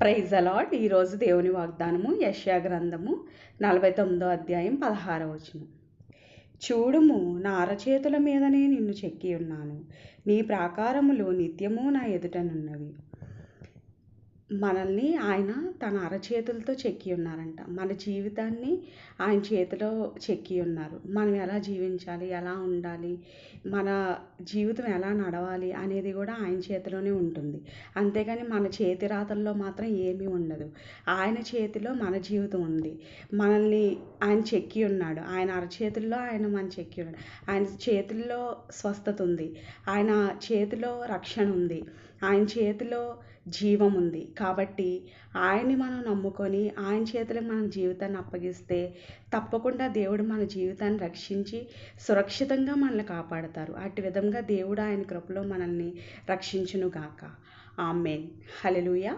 Praise అలాడ్. ఈరోజు దేవుని వాగ్దానము యెషయా గ్రంథము 49వ అధ్యాయం 16వ వచనం. చూడుము, నా అరచేతుల మీదనే నిన్ను చెక్కి ఉన్నాను, నీ ప్రాకారములు నిత్యము నా ఎదుటనున్నవి. మనల్ని ఆయన తన అరచేతులతో చెక్కి ఉన్నారంట. మన జీవితాన్ని ఆయన చేతిలో చెక్కి ఉన్నారు. మనం ఎలా జీవించాలి, ఎలా ఉండాలి, మన జీవితం ఎలా నడవాలి అనేది కూడా ఆయన చేతిలోనే ఉంటుంది. అంతేగాని మన చేతి రాతల్లో మాత్రం ఏమీ ఉండదు. ఆయన చేతిలో మన జీవితం ఉంది. మనల్ని ఆయన చెక్కి ఉన్నాడు. ఆయన అరచేతుల్లో ఆయన మన చెక్కి ఉన్నాడు. ఆయన చేతుల్లో స్వస్థత ఉంది. ఆయన చేతిలో రక్షణ ఉంది. ఆయన చేతిలో జీవం ఉంది. కాబట్టి ఆయన్ని మనం నమ్ముకొని ఆయన చేతులకు మన జీవితాన్ని అప్పగిస్తే తప్పకుండా దేవుడు మన జీవితాన్ని రక్షించి సురక్షితంగా మనల్ని కాపాడతారు. అట్టి విధంగా దేవుడు ఆయన కృపలో మనల్ని రక్షించునుగాక. ఆమేన్. హల్లెలూయా.